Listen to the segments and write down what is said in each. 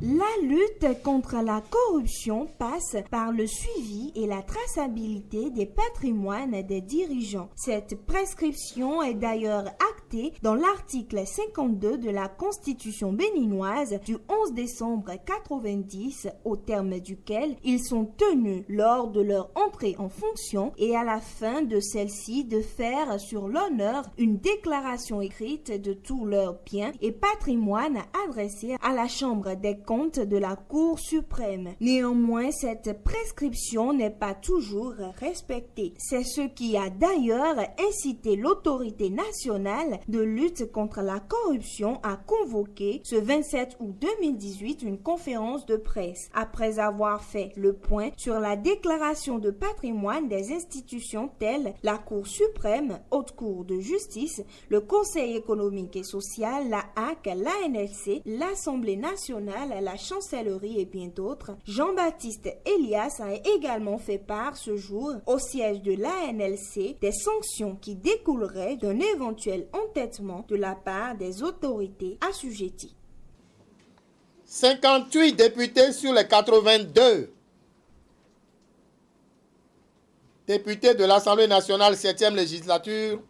La lutte contre la corruption passe par le suivi et la traçabilité des patrimoines des dirigeants. Cette prescription est d'ailleurs actée dans l'article 52 de la Constitution béninoise du 11 décembre 90, au terme duquel ils sont tenus lors de leur entrée en fonction et à la fin de celle-ci de faire sur l'honneur une déclaration écrite de tous leurs biens et patrimoines adressée à la Chambre des comptes de la Cour suprême. Néanmoins, cette prescription n'est pas toujours respectée. C'est ce qui a d'ailleurs incité l'autorité nationale de lutte contre la corruption à convoquer ce 27 août 2018 une conférence de presse après avoir fait le point sur la déclaration de patrimoine des institutions telles la Cour suprême, Haute Cour de justice, le Conseil économique et social, la HAC, l'ANLC, l'Assemblée nationale, la chancellerie et bien d'autres. Jean-Baptiste Elias a également fait part ce jour au siège de l'ANLC des sanctions qui découleraient d'un éventuel entêtement de la part des autorités assujetties. 58 députés sur les 82 députés de l'Assemblée nationale 7e législature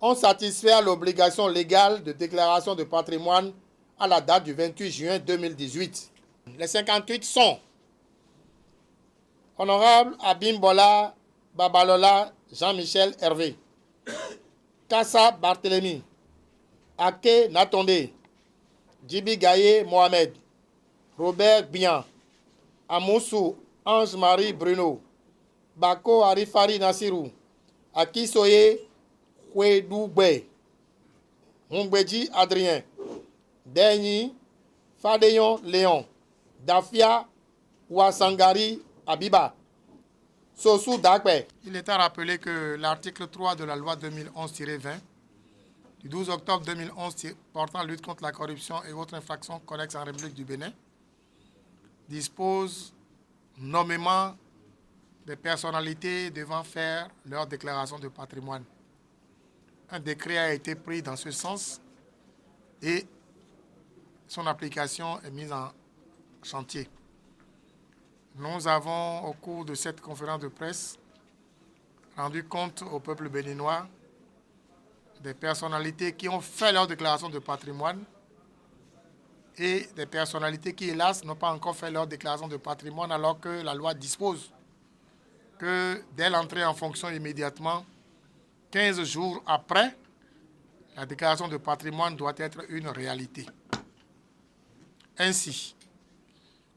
ont satisfait à l'obligation légale de déclaration de patrimoine à la date du 28 juin 2018. Les 58 sont Honorable Abimbola Babalola Jean-Michel Hervé, Kassa Barthélemy, Ake Natonde, Djibi Gaye Mohamed, Robert Bian, Amoussou Ange-Marie Bruno, Bako Arifari Nassirou, Akisoye Kwedougbe, Mungbeji Adrien, Denyi Fadeyon Léon, Dafia Ouassangari Abiba, Sossou Dakbe. Il est à rappeler que l'article 3 de la loi 2011-20 du 12 octobre 2011 portant lutte contre la corruption et autres infractions connexes en République du Bénin dispose nommément des personnalités devant faire leur déclaration de patrimoine. Un décret a été pris dans ce sens et son application est mise en chantier. Nous avons, au cours de cette conférence de presse, rendu compte au peuple béninois des personnalités qui ont fait leur déclaration de patrimoine et des personnalités qui, hélas, n'ont pas encore fait leur déclaration de patrimoine alors que la loi dispose que dès l'entrée en fonction immédiatement, 15 jours après, la déclaration de patrimoine doit être une réalité. Ainsi,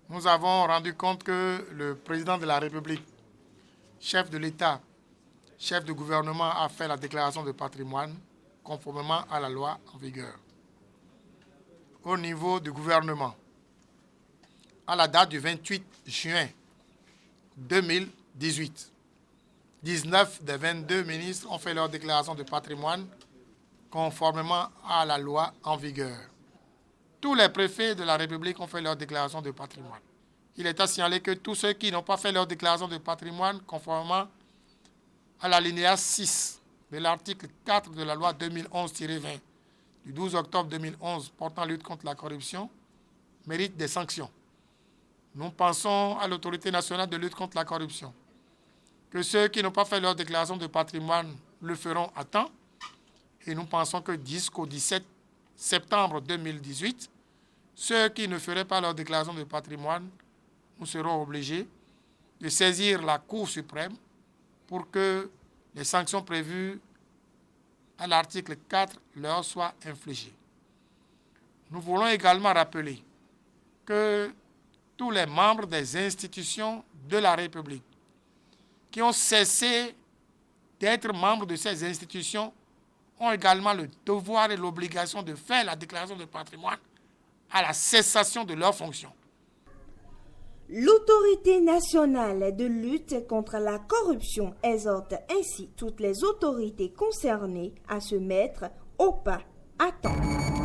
nous avons rendu compte que le président de la République, chef de l'État, chef de gouvernement, a fait la déclaration de patrimoine conformément à la loi en vigueur. Au niveau du gouvernement, à la date du 28 juin 2018, 19 des 22 ministres ont fait leur déclaration de patrimoine conformément à la loi en vigueur. Tous les préfets de la République ont fait leur déclaration de patrimoine. Il est à signaler que tous ceux qui n'ont pas fait leur déclaration de patrimoine conformément à l'alinéa 6 de l'article 4 de la loi 2011-20 du 12 octobre 2011 portant lutte contre la corruption méritent des sanctions. Nous pensons à l'autorité nationale de lutte contre la corruption que ceux qui n'ont pas fait leur déclaration de patrimoine le feront à temps et nous pensons que jusqu'au 17 septembre 2018, ceux qui ne feraient pas leur déclaration de patrimoine, nous serons obligés de saisir la Cour suprême pour que les sanctions prévues à l'article 4 leur soient infligées. Nous voulons également rappeler que tous les membres des institutions de la République qui ont cessé d'être membres de ces institutions ont également le devoir et l'obligation de faire la déclaration de patrimoine à la cessation de leurs fonctions. L'autorité nationale de lutte contre la corruption exhorte ainsi toutes les autorités concernées à se mettre au pas à temps.